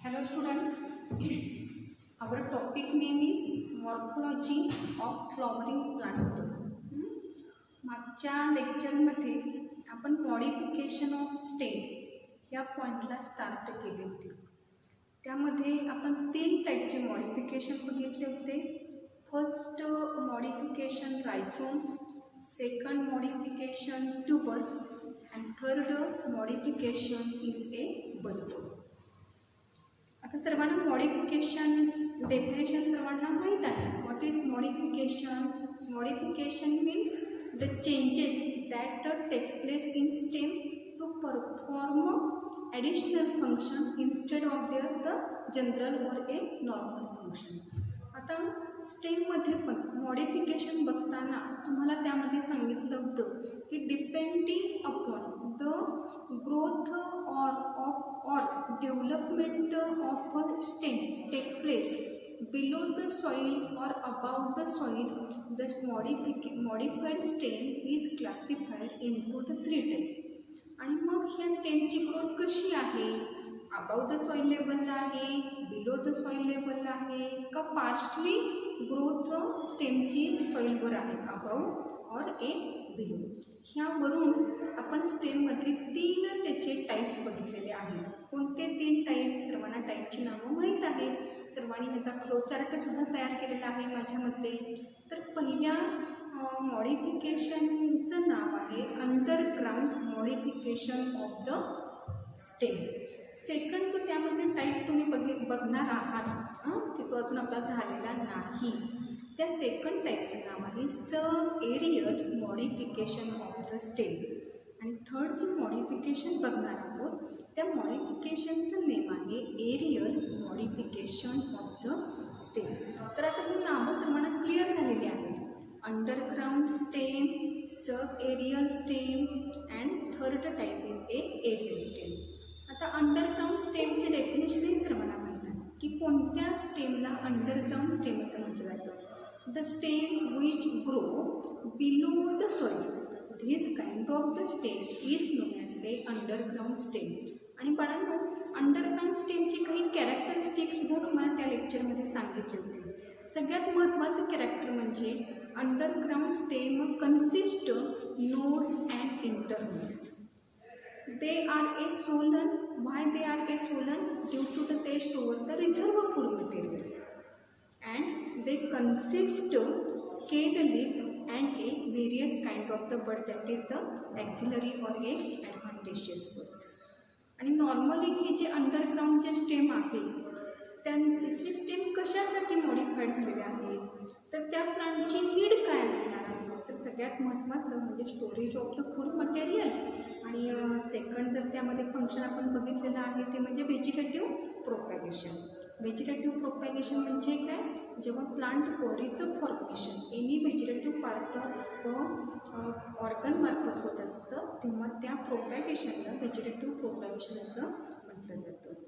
Hello student, our topic name is morphology of flowering plant. मागच्या लेक्चरमध्ये आपण modification of stem या पॉइंटला स्टार्ट केले होते. त्यामध्ये आपण 3 टाईपचे मॉडिफिकेशन बघितले होते. First modification rhizome, second modification tuber and third modification is a bulb. आता सर्वांना मॉडिफिकेशन डेफिनेशन सर्वांना माहीत आहे. What is modification? Modification means the changes that take place in stem to perform additional function instead of their the general or a normal function. आता स्टेममध्ये पण modification बघताना तुम्हाला त्यामध्ये सांगितलं होतं की depending upon the growth or development of a stem take place below the soil or above the soil, the modified stem is classified into the 3 types. आणि मग ह्या स्टेमची ग्रोथ कशी आहे? अबाव द सॉइल लेवलला आहे, बिलो द सॉइल लेवलला आहे, का पार्शली ग्रोथ स्टेमची सॉइलवर आहे, अबाव और ए बिलो. ह्यावरून आपण स्टेममध्ये 3 त्याचे टाईप्स बघितलेले आहेत. कोणते 3 टाईप? सर्वांना टाईपची नावं माहीत आहे. सर्वांनी ह्याचा फ्लोचार्टसुद्धा तयार केलेला आहे माझ्यामध्ये. तर पहिल्या मॉडिफिकेशनचं नाव आहे underground modification of the stem. Second जो त्यामध्ये टाईप तुम्ही बघणार आहात की तो अजून आपला झालेला नाही, त्या सेकंड टाईपचं नाव आहे sub aerial modification of the stem. आणि थर्ड जी मॉडिफिकेशन बघणार आहोत त्या मॉडिफिकेशनचं नेम आहे aerial modification of the stem. तर आता ही नावं सर्वांना क्लिअर झालेली आहेत. Underground stem, sub aerial stem and third type is a aerial stem. आता अंडरग्राउंड स्टेमची डेफिनेशनही सर्वांना माहीत आहे की कोणत्या स्टेमला अंडरग्राउंड स्टेम असं म्हटलं जातं. The stem which grow below the soil, this kind of the stem is known as A underground stem. आणि बाळांनो, अंडरग्राउंड स्टेमची काही कॅरेक्टरिस्टिक्ससुद्धा तुम्हाला त्या लेक्चरमध्ये सांगितले होते. सगळ्यात महत्त्वाचं कॅरेक्टर म्हणजे underground stem consist nodes and internodes. They are a solan. Why they are a solan? Due to the taste over the reserve food material. And they consist scaled lip and a various kind of the bud, that is the axillary or a adventitious buds. आणि normally हे जे underground जे stem आहे हे stem कशासाठी modified झालेले आहे? तर त्या प्लांटची नीड काय असणार आहे? तर सगळ्यात महत्त्वाचं म्हणजे storage of the food material. आणि सेकंड जर त्यामध्ये फंक्शन आपण बघितलेलं आहे ते म्हणजे व्हेजिटेटिव्ह प्रोपॅगेशन. व्हेजिटेटिव्ह प्रोपॅगेशन म्हणजे काय? जेव्हा प्लांट बॉडीचं formation any vegetative part of organ मार्फत होत असतं तेव्हा त्या प्रोपॅगेशनला व्हेजिटेटिव्ह प्रोपॅगेशन असं म्हटलं जातं.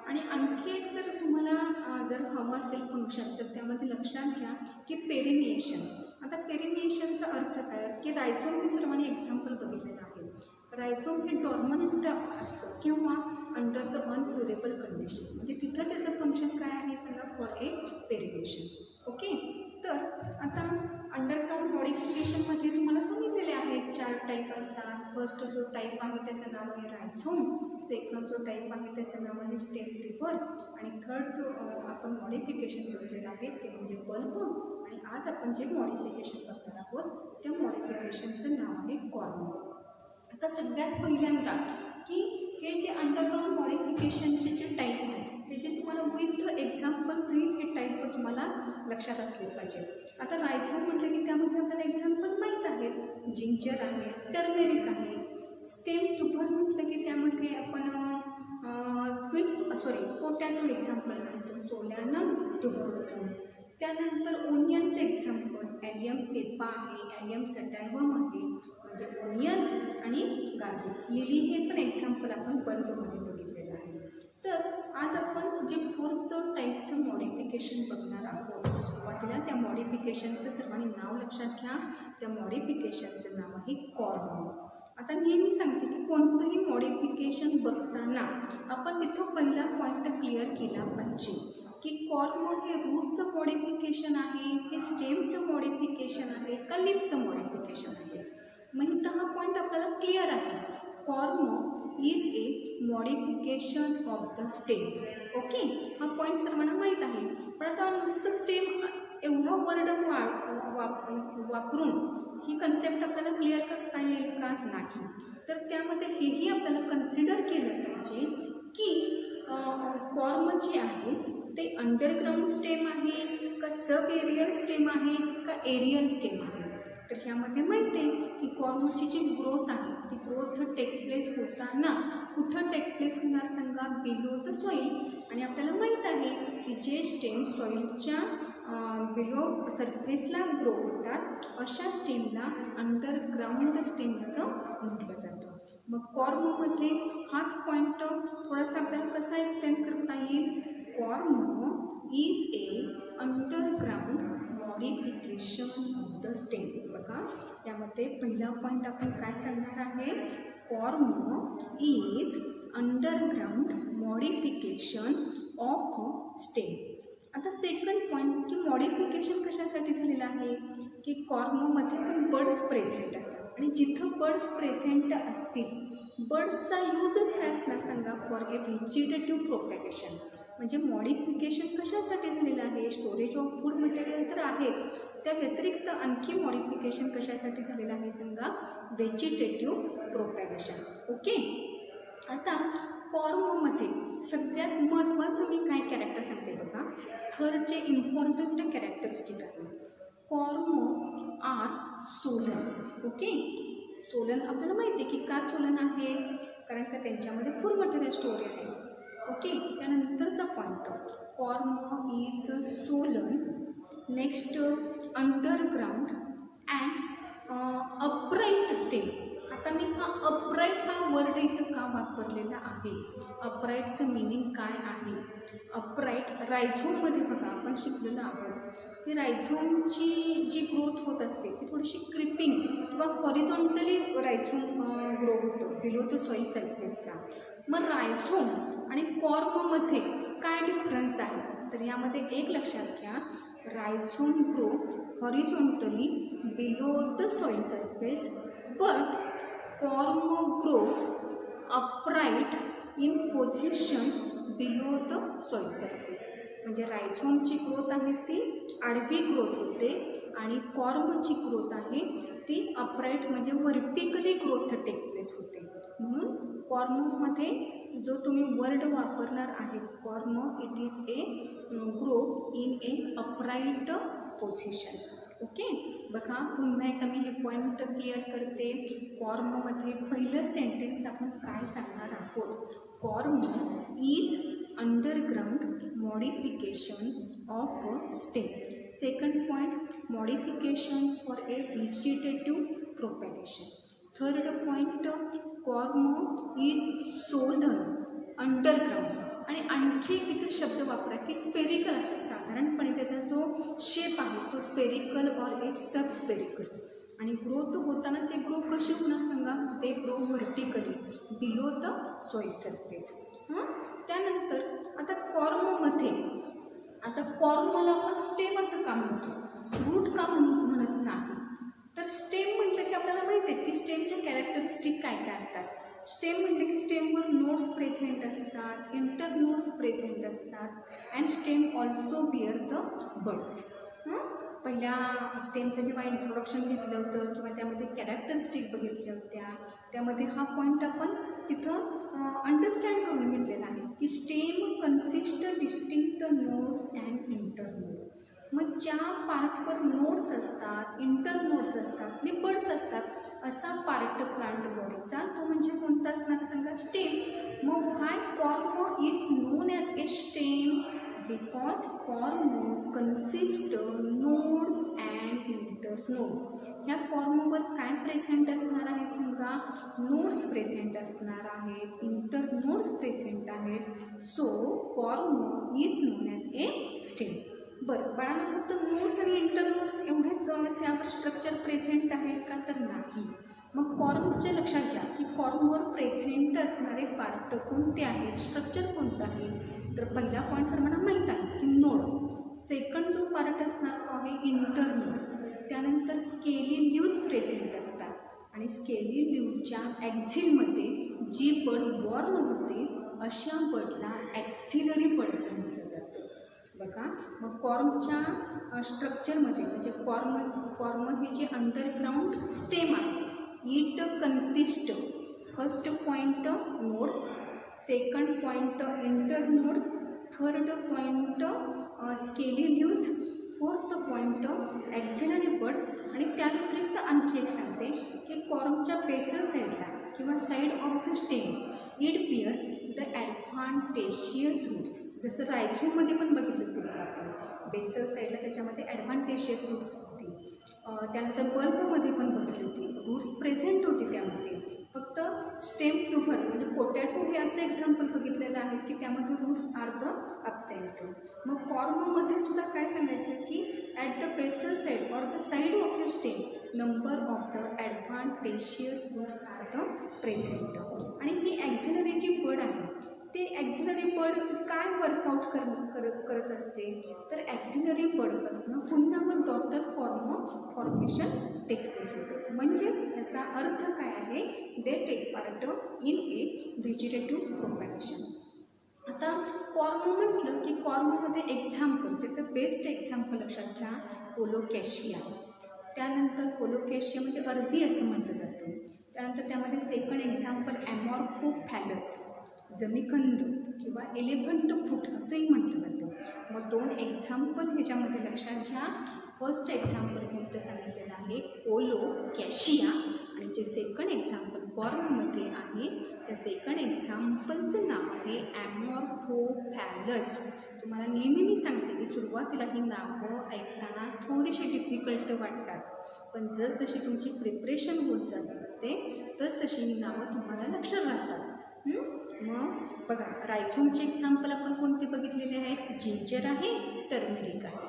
आणि आणखी एक जर तुम्हाला जर हवं असेल फंक्शन तर त्यामध्ये लक्षात घ्या की पेरिनिएशन. आता पेरिनिएशनचा अर्थ काय की रायझोम हे सर्वांनी एक्झाम्पल बघितलेलं आहे. रायझोम हे डॉर्मनंट असतं किंवा अंडर द अनप्युरेबल कंडिशन, म्हणजे तिथं त्याचं फंक्शन काय आहे सांगा? For a perennation. ओके. तर आता अंडरग्राउंड मॉडिफिकेशनमध्ये तुम्हाला सांगितलेले आहेत 4 टाईप असतात. फर्स्ट जो टाईप आहे त्याचं नाव आहे रायझोम, सेकंड जो टाईप आहे त्याचं नाव आहे स्टेम ट्यूबर आणि थर्ड जो आपण मॉडिफिकेशन बघितलेलं आहे ते म्हणजे बल्ब. आणि आज आपण जे मॉडिफिकेशन बघणार आहोत त्या मॉडिफिकेशनचं नाव आहे कॉर्म. आता सगळ्यात पहिल्यांदा की हे जे अंडरग्राउंड मॉडिफिकेशनचे जे टाईप आहेत त्याचे तुम्हाला विथ एक्झाम्पल सहित हे टाईप तुम्हाला लक्षात असले पाहिजे. आता रायझोम म्हटलं की त्यामध्ये आपल्याला एक्झाम्पल माहीत आहेत. जिंजर आहे, टर्मेरिक आहे. स्टेम ट्यूबर म्हटलं की त्यामध्ये आपण पोटॅटो एक्झाम्पल सांगतो, सोलॅनम ट्यूबरोसम. त्यानंतर ओनियनचं एक्झाम्पल ॲलियम सेपा आहे, ॲलियम सटायवम आहे म्हणजे ओनियन आणि गार्लिक. लिली हे पण एक्झाम्पल आपण बल्बमध्ये बघितलेलं आहे. तर आज आपण जे 4th टाईपचं मॉडिफिकेशन बघणार आहोत. सुरुवातीला त्या मॉडिफिकेशनचं सर्वांनी नाव लक्षात घ्या. त्या मॉडिफिकेशनचं नाव आहे कॉर्म. आता नेहमी सांगते की कोणतंही मॉडिफिकेशन बघताना आपण तिथं पहिला पॉईंट क्लिअर केला पाहिजे की कॉर्म हे रूटचं मॉडिफिकेशन आहे, हे स्टेमचं मॉडिफिकेशन आहे का लीफचं मॉडिफिकेशन आहे. मग इथं हा पॉईंट आपल्याला क्लिअर आहे. Corm is A modification of the stem. Okay, हा पॉईंट सर्वांना माहीत आहे. पण आता नुसतं स्टेम एवढा वर्ड वापरून ही कन्सेप्ट आपल्याला क्लिअर करता येईल का? नाही. तर त्यामध्ये हेही आपल्याला कन्सिडर केलं पाहिजे की कॉर्म जे आहे ते अंडरग्राऊंड स्टेम आहे का सब एरियल स्टेम आहे का एरियल स्टेम आहे. तर ह्यामध्ये माहिती आहे की कॉर्मची जी ग्रोथ आहे ती ग्रोथ टेक प्लेस होताना कुठं टेक प्लेस होणार सांगा? Below the soil. आणि आपल्याला माहीत आहे की जे स्टेम सॉईलच्या बिलो सरफेसला ग्रो होतात अशा स्टेमला अंडरग्राऊंड स्टेम असं म्हटलं जातं. मग कॉर्ममध्ये हाच पॉईंट थोडासा आपल्याला कसा एक्सप्लेन करता येईल? Corm is A underground modification of the stem. बघा यामध्ये पहिला पॉईंट आपण काय सांगणार आहे? Corm is underground modification of stem. आता सेकंड पॉईंट की मॉडिफिकेशन कशासाठी झालेलं आहे की कॉर्ममध्ये पण बर्ड्स प्रेझेंट असतात आणि जिथं बर्ड्स प्रेझेंट असतील बर्डचा यूजच काय असणार सांगा? For a vegetative propagation. म्हणजे मॉडिफिकेशन कशासाठी झालेलं आहे? स्टोरेज ऑफ फूड मटेरियल तर आहेच, त्या व्यतिरिक्त आणखी मॉडिफिकेशन कशासाठी झालेलं आहे सांगा? Vegetative propagation. ओके, आता कॉर्ममध्ये सगळ्यात महत्त्वाचं मी काय कॅरेक्टर सांगते बघा. थर्ड जे इम्पॉर्टंट कॅरेक्टरिस्टिक आहे, corm are swollen. Okay, swollen आपल्याला माहिती आहे की का सोलन आहे? कारण का त्यांच्यामध्ये फूड मटेरियल स्टोरी आहे. ओके, त्यानंतरचा point corm is Solan. Next underground and upright stem. आता मी हा अपराईट हा वर्ड इथं का वापरलेला आहे? अपराईटचं मिनिंग काय आहे? अपराईट रायझोममध्ये बघा आपण शिकलेलं आहोत की रायझोमची जी ग्रोथ होत असते ती थोडीशी क्रिपिंग किंवा हॉरिझॉन्टली रायझोम ग्रो होतं बिलो द सॉईल सरफेसला. मग रायझोम आणि कॉर्ममध्ये काय डिफरन्स आहे? तर यामध्ये एक लक्षात घ्या, रायझोम grow horizontally below the soil surface but corm grow upright in position below the soil surface. म्हणजे रायझोमची ग्रोथ आहे ती आडवी ग्रोथ होते आणि कॉर्मची ग्रोथ आहे ती अपराईट म्हणजे व्हर्टिकली ग्रोथ टेक प्लेस होते. म्हणून कॉर्ममध्ये जो तुम्ही वर्ड वापरणार आहे corm, it is A grow in A upright position. Okay, बघा पुन्हा एकदा मी हे पॉईंट क्लिअर करते. कॉर्ममध्ये पहिलं सेंटेन्स आपण काय सांगणार आहोत? Corm is underground modification of stem. Second point modification for a vegetative propagation. Third point corm is Solan underground. आणि आणखी एक इथे शब्द वापरा की स्पेरिकल असतात. साधारणपणे त्याचा जो शेप आहे तो स्पेरिकल ऑर एक सब स्पेरिकल. आणि ग्रोथ होताना ते ग्रो कशी होणार सांगा? ते grow vertically below the soil surface. त्यानंतर आता कॉर्ममध्ये आता कॉर्मला आपण स्टेम असं का म्हणतो? रूट का म्हणत नाही? तर स्टेम म्हटलं की आपल्याला माहिती आहे की स्टेमच्या कॅरेक्टरिस्टिक काय काय असतात. स्टेम म्हटलं की स्टेमवर नोड्स प्रेझेंट असतात, इंटर नोड्स प्रेझेंट असतात and stem also bear the buds. पहिल्या स्टेमचं जेव्हा इंट्रोडक्शन घेतलं होतं किंवा त्यामध्ये कॅरेक्टरिस्टिक बघितल्या होत्या त्यामध्ये हा पॉईंट आपण तिथं अंडरस्टँड करून घेतलेला आहे की stem consist distinct nodes and inter node. मग ज्या पार्टवर नोड्स असतात, इंटर नोड्स असतात आणि बर्ड्स असतात असा पार्ट प्लांट बॉडीचा तो म्हणजे कोणता असणार सांगा? स्टेम. मग why corm is known as a stem? Because corm consist nodes and inter nodes. ह्या कॉर्मवर काय प्रेझेंट असणार आहे सांगा? नोड्स प्रेझेंट असणार आहेत, इंटर नोड्स प्रेझेंट आहेत. So corm is known as a stem. बरं बाळांना फक्त नोड्स आणि इंटर नोड्स एवढेच त्यावर स्ट्रक्चर प्रेझेंट आहे का? तर नाही. मग कॉर्मच्या लक्षात घ्या की कॉर्मवर प्रेझेंट असणारे पार्ट कोणते आहेत, स्ट्रक्चर कोणतं आहे. तर पहिला पॉईंट सर्वांना माहीत आहे की नोड. सेकंड जो पार्ट असणार तो आहे इंटरनोड. त्यानंतर स्केली लीव्ज प्रेझेंट असतात आणि स्केली लीव्हच्या ॲक्झिलमध्ये जी बड बॉर्न होते अशा बडला ॲक्झिलरी बड असं म्हटलं जातं. बघा, मग कॉर्मच्या स्ट्रक्चरमध्ये म्हणजे कॉर्म हे जे अंडरग्राऊंड स्टेम आहे, it consist first point node, second point internode, third point scaly leaves, fourth point axillary bud. आणि त्या व्यतिरिक्त आणखी एक सांगते की कॉर्मच्या बेसल साईडला किंवा side of the stem it bear the adventitious roots. जसं रायझोममध्ये पण बघितलं ते आपण बेसल साईडला त्याच्यामध्ये ॲडव्हान्टेशियस रूट्स होती. त्यानंतर बल्बमध्ये पण बघितली होती, रूट्स प्रेझेंट होती त्यामध्ये. फक्त स्टेम ट्यूबर म्हणजे पोटॅटो हे असं एक्झाम्पल बघितलेलं आहे की त्यामध्ये रूट्स आर द ॲब्सेंट. मग कॉर्ममध्ये सुद्धा काय सांगायचं की at the basal side or the side of the stem number of the adventitious roots are the present. आणि ही ॲक्झिलरी जी बड आहे ते ॲक्झिलरी बड काय वर्कआउट करत असते, तर ॲक्झिलरी बडपासून पुन्हा मग daughter corm formation take place होतं. म्हणजेच याचा अर्थ काय आहे, they take part in a vegetative propagation. आता कॉर्म म्हटलं की कॉर्ममध्ये एक्झाम्पल, त्याचं बेस्ट एक्झाम्पल लक्षात घ्या कोलोकॅशिया. त्यानंतर कोलोकॅशिया म्हणजे अरबी असं म्हटलं जातं. त्यानंतर त्यामध्ये सेकंड एक्झाम्पल ॲमॉर्फोफॅलस, जमीकंद किंवा एलिफंट फूट असंही म्हटलं जातं. मग दोन एक्झाम्पल ह्याच्यामध्ये लक्षात घ्या. फर्स्ट एक्झाम्पल कोणतं सांगितलेलं आहे कोलोकॅशिया आणि जे सेकंड एक्झाम्पल कॉर्ममध्ये आहे त्या सेकंड एक्झाम्पलचं नाव आहे ॲमॉर्फोफॅलस. तुम्हाला नेहमी मी सांगते की सुरुवातीला ही नावं ऐकताना थोडीशी डिफिकल्ट वाटतात, पण जसजशी तुमची प्रिपरेशन होत जाते तसतशी ही नावं तुम्हाला लक्षात राहतात. मग बघा, रायझोमचे एक्झाम्पल आपण कोणते बघितलेले आहेत, जिंजर आहे, टर्मेरिक आहे.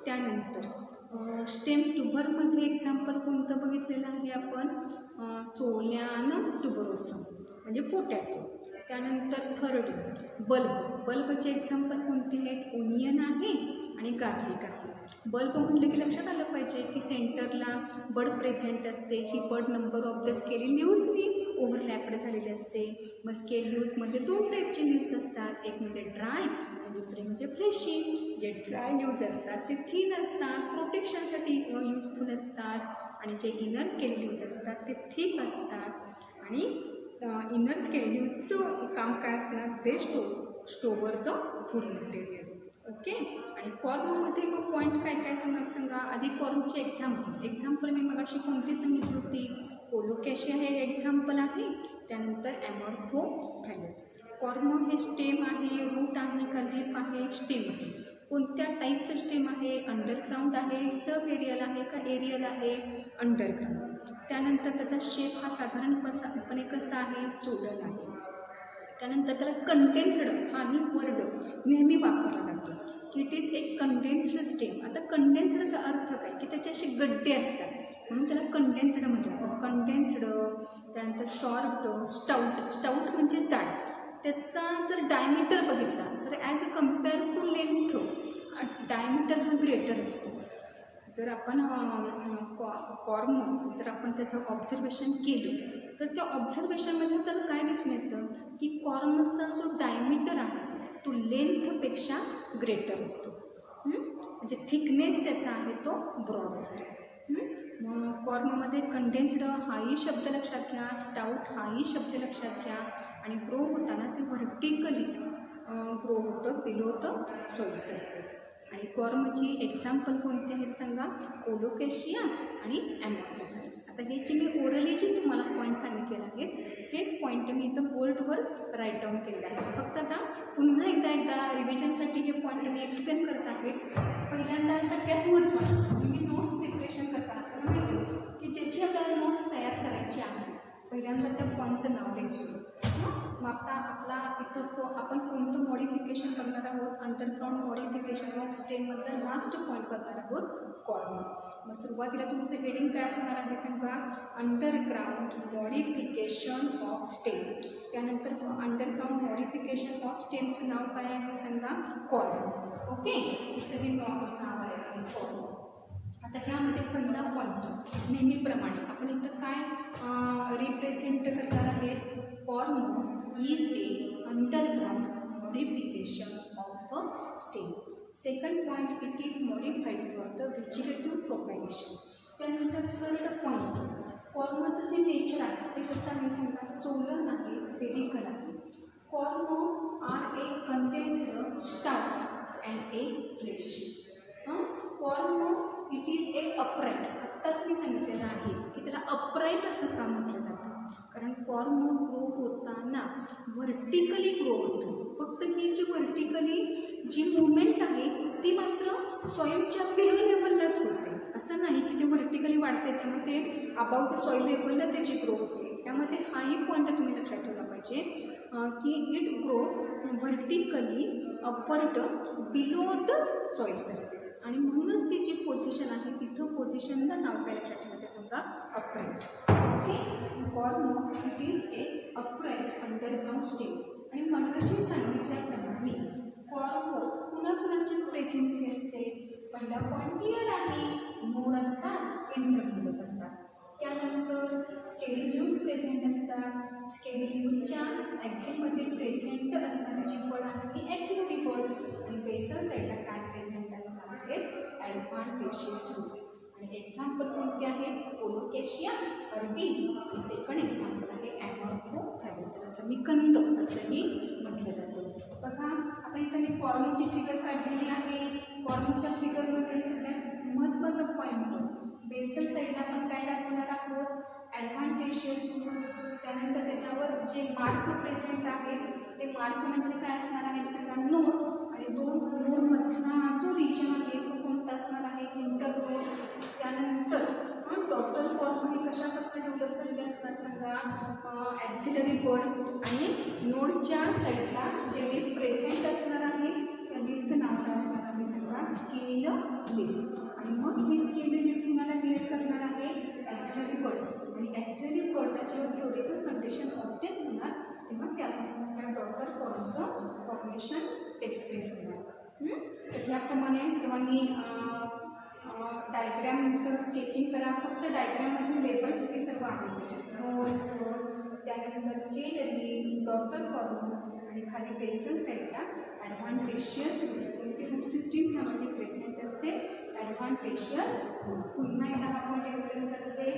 त्यानंतर स्टेम ट्यूबरमध्ये एक्झाम्पल कोणतं बघितलेलं आहे आपण, सोल्यान ट्युबरोसम म्हणजे पोटॅटो. त्यानंतर थर्ड बल्बचे एक्झाम्पल कोणते आहेत, ओनियन आहे आणि गार्लिक आहे. बल्ब म्हटलं की लक्षात आलं पाहिजे की सेंटरला बड प्रेझेंट असते. ही बड नंबर ऑफ द स्केली लीव्सनी ओव्हरलॅपड झालेली असते. मग स्केल लीव्समध्ये दोन टाईपचे लीव्स असतात, एक म्हणजे ड्राय आणि दुसरे म्हणजे फ्रेशी. जे ड्राय लीव्स असतात ते थिन असतात, प्रोटेक्शनसाठी यूजफुल असतात, आणि जे इनर स्केल लीव्स असतात ते थिक असतात. आणि इनर स्केल लीव्सचं काम काय असणार, ते store the food material. Okay. आणि कॉर्ममध्ये मग पॉईंट काय काय सांगा. आधी कॉर्मचे एक्झाम्पल मी मगाशी कोणती सांगितली होती, कोलोकॅशिया हे एक्झाम्पल आहे. त्यानंतर ॲमॉर्फोफॅलस. कॉर्म हे स्टेम आहे, रूट आहे का लीफ आहे, स्टेम आहे. कोणत्या टाईपचं स्टेम आहे, अंडरग्राऊंड आहे, सब एरियल आहे का एरियल आहे, अंडरग्राऊंड. त्यानंतर त्याचा शेप हा साधारणपणे कसा आहे, सोडल आहे. त्यानंतर त्याला कंडेन्स्ड हाही वर्ड नेहमी वापरला जातो की it is A condensed stem. आता कंडेन्स्डचा अर्थ काय की त्याचे असे गड्डे असतात म्हणून त्याला कंडेन्स्ड म्हटलं जातं. कंडेन्स्ड. त्यानंतर शॉर्ट, स्टाउट म्हणजे जाड. त्याचा जर डायमीटर बघितला तर as a compare to length diameter हा ग्रेटर असतो. जर आपण कॉर्म जर आपण त्याचं ऑब्झर्वेशन केलं तर त्या ऑब्झर्वेशनमध्ये आपल्याला काय दिसून येतं की कॉर्मचा जो डायमीटर आहे तो लेंथपेक्षा ग्रेटर असतो. म्हणजे थिकनेस त्याचा आहे तो ब्रॉड असतो. मग कॉर्ममध्ये कंडेन्स्ड हाही शब्द लक्षात घ्या, स्टाउट हाही शब्द लक्षात घ्या. आणि ग्रो होताना ते व्हर्टिकली ग्रो होतं, बिलो द सॉइल सरफेस. आणि कॉर्मची एक्झाम्पल कोणते आहेत सांगा, कोलोकॅशिया आणि ॲमॉर्फोफॅलस. आता हे जे मी ओरली जे तुम्हाला पॉईंट सांगितलेले आहेत हेच पॉईंट मी इथं बोर्डवर राईट डाऊन केलेले आहे. फक्त आता पुन्हा एकदा रिव्हिजनसाठी हे पॉईंट मी एक्सप्लेन करत आहे. पहिल्यांदा सगळ्यात महत्त्वाचं मी नोट्स प्रिपरेशन करताना आपल्याला माहिती आहे की ज्याची आपल्याला नोट्स तयार करायची आहे पहिल्यांदा त्या पॉईंटचं नाव लिहायचं. मग आता इथं आपण कोणतं मॉडिफिकेशन बघणार आहोत, अंडरग्राऊंड मॉडिफिकेशन ऑफ स्टेममधला लास्ट पॉईंट बघणार आहोत कॉर्म. मग सुरुवातीला तुमचं हेडिंग काय असणार आहे सांगा, अंडरग्राऊंड मॉडिफिकेशन ऑफ स्टेम. त्यानंतर अंडरग्राऊंड मॉडिफिकेशन ऑफ स्टेमचं नाव काय आहे सांगा, कॉर्म. ओके, तर हे नाव आहे कॉर्म. आता ह्यामध्ये पहिला पॉईंट नेहमीप्रमाणे आपण इथं काय रिप्रेझेंट करणार आहे, corm is A underground modification of a stem. Second point, it is modified for the vegetative propagation. त्यानंतर थर्ड पॉईंट, कॉर्मचं जे नेचर आहे ते कसं आहे सांगा, सोलन आहे, स्पेरिकल आहे. Corm are a condensed starch and a flesh. Corm it is a upright. आत्ताच मी सांगितलेलं आहे की त्याला अपराईट असं का म्हटलं जातं, कारण कॉर्म ग्रो होताना व्हर्टिकली ग्रो होतं. फक्त ही जी व्हर्टिकली जी मुवमेंट आहे ती मात्र सॉईलच्या बिलो लेवललाच होते. असं नाही की ते व्हर्टिकली वाढते त्यामुळे ते अबाउट द सॉईल लेवलला त्याची ग्रो होते. त्यामध्ये हाही पॉईंट तुम्ही लक्षात ठेवला पाहिजे की it grow vertically upward below the soil surface. आणि म्हणूनच ती जी पोझिशन आहे तिथं पोझिशनला नाव काय लक्षात ठेवायचं सांगा, upright. Okay, corm it is a upright underground stem. आणि मगाशी सांगितल्याप्रमाणे कॉर्मवर कुणाकुणाची प्रेझेन्सी असते. पहिला पॉईंट क्लिअर आहे, नोड असतात, इंटरनोड्स असतात. त्यानंतर स्केली लीव्ज प्रेझेंट असतात. स्केली लीव्जच्या ॲक्झिलमध्ये प्रेझेंट असणारी जी बळ आहे ती ॲक्झिलरी बळ. आणि बेसल साईडला काय प्रेझेंट असणार आहेत, ॲडव्हान्टेशियस रूट्स. आणि एक्झाम्पल कोणते आहेत, कोलोकेशिया अरबी. सेकंड एक्झाम्पल आहे ॲमॉर्फोथॅलिस, त्याचं मी कंद असंही म्हटलं जातं. बघा आता इथं मी कॉर्मची फिगर काढलेली आहे. कॉर्मच्या फिगरमध्ये सगळ्यात महत्त्वाचा पॉईंट, बेसल साईडला आपण काय दाखवणार आहोत, ॲडव्हान्टेशियस रूट्स. त्यानंतर त्याच्यावर जे मार्क प्रेझेंट आहेत ते मार्क म्हणजे काय असणार आहे सांगा, नोड. आणि दोन नोडमधला जो रिजन आहे तो कोणता असणार आहे, इंटरनोड. त्यानंतर टोटल कॉर्म हे कशापासून डेव्हलप झालेले असणार सांगा, ॲक्झिलरी बळ. आणि नोडच्या साईडला जे प्रेझेंट असणार आहे त्या लीव्हचं नाव काय असणार आहे सांगा, स्केल लीव्ह. आणि मग ही स्केल लीव्ह तुम्हाला क्लिअर करणार आहे ॲक्झिलरी बळ. आणि ॲक्झिलरी बळला जेव्हा फ्लोरेबल कंडिशन ऑब्टेन होणार तेव्हा त्यापासून त्या डॉटर कॉर्मचं फॉर्मेशन टेक प्लेस होणार. तर ह्याप्रमाणे सर्वांनी डायग्रॅमचं स्केचिंग करा. फक्त डायग्रॅममधील लेबल्स हे सर्व आहेत, नोड्स, त्यानंतर स्केल, डॉटर कॉर्म आणि खाली बेसल साईडला ॲडव्हान्टेशियस रूट. कोणती रूट सिस्टीम ह्यामध्ये प्रेझेंट असते, ॲडव्हान्टेशियस रूट. पुन्हा एकदा हा पॉईंट एक्सप्लेन करते.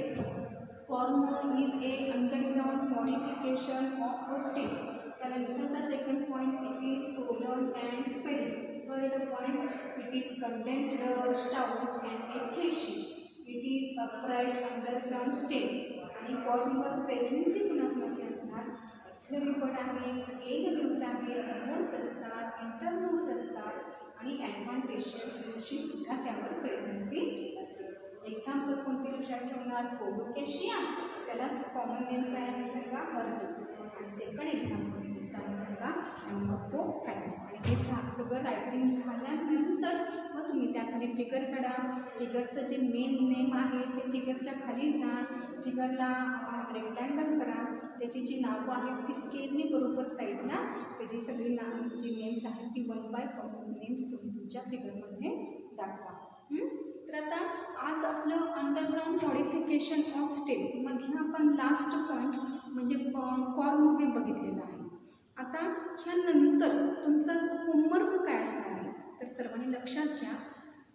Corm is a underground modification of a stem. त्यानंतरचा second point, it is swollen and spheric. Third point, it is condensed stout and a fleshy. It is upright underground stem. आणि कॉर्मवर presence कुणाकुणाची असणार, axillary bud आहे, scale leaves आहे, nodes असतात, internodes असतात आणि ॲडव्हान्टेशियस रूटची सुद्धा त्यावर प्रेझेन्सी असते. एक्झाम्पल कोणते लक्षात ठेवणार, कोलोकेशिया, त्यालाच कॉमन नेम काय आहे सांगा, अरबी. आणि सेकंड एक्झाम्पल कोणतं आहे सांगा, ॲमॉर्फोथॅलिस. आणि हे सगळं रायटिंग झाल्यानंतर मग तुम्ही त्याखाली फिगर काढा. फिगरचं जे मेन नेम आहे ते फिगरच्या खाली घ्या. फिगरला रेक्टँगल करा. त्याची जी नावं आहेत ती स्केलने बरोबर साईडला त्याची सगळी जी नेम्स आहेत ती 1 बाय 1 नेम्स तुम्ही तुमच्या फिगरमध्ये दाखवा. तर आता आज आपलं अंडरग्राउंड मॉडिफिकेशन ऑफ स्टेम मध्ये आपण लास्ट पॉईंट म्हणजे कॉर्म हे बघितलेलं आहे. आता ह्यानंतर तुमचा होमवर्क काय असणार आहे तर सर्वांनी लक्षात घ्या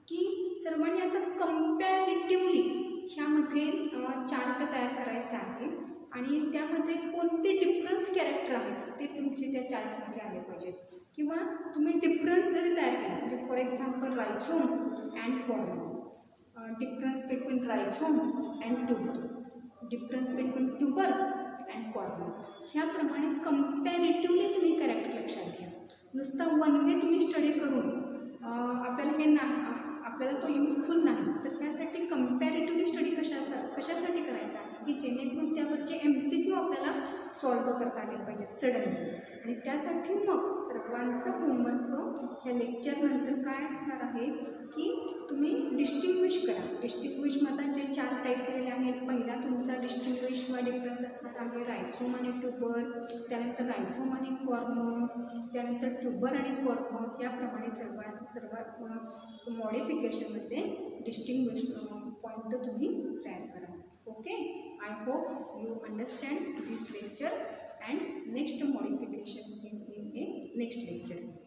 की सर्वांनी आता कम्पॅरेटिव्हली ह्यामध्ये चार्ट तयार करायचा आहे आणि त्यामध्ये कोणते डिफरन्स कॅरेक्टर आहेत ते तुमचे त्या चार्टमध्ये आले पाहिजेत. किंवा तुम्ही डिफरन्स जरी तयार केला म्हणजे for example रायझोम and corm, difference between rhizome and tuber, difference between tuber and corm, ह्याप्रमाणे कंपॅरेटिव्हली तुम्ही कॅरेक्टर लक्षात घ्या. नुसता वन वे तुम्ही स्टडी करून आपल्याला हे आपल्याला तो युजफुल नाही. तर त्यासाठी कंपॅरेटिव्हली स्टडी कशासाठी करायचा की जेणेकरून त्यावरचे MCQ आपल्याला सॉल्व करता आले पाहिजेत सडनली. आणि त्यासाठी मग सर्वांचा होमवर्क ह्या लेक्चरनंतर काय असणार आहे की तुम्ही डिस्टिंग्विश करा. डिस्टिंग्विशमध्ये जे 4 टाईप दिलेले आहेत. पहिला तुमचा डिस्टिंग्विशमध्ये डिफरन्स असणार आहे रायझोम आणि ट्यूबर, त्यानंतर रायझोम आणि कॉर्म, त्यानंतर ट्यूबर आणि कॉर्म. याप्रमाणे सर्वात मॉडिफिकेशनमध्ये डिस्टिंग्विश पॉईंट तुम्ही तयार करा. Okay, I hope you understand this lecture and next modifications in a next lecture.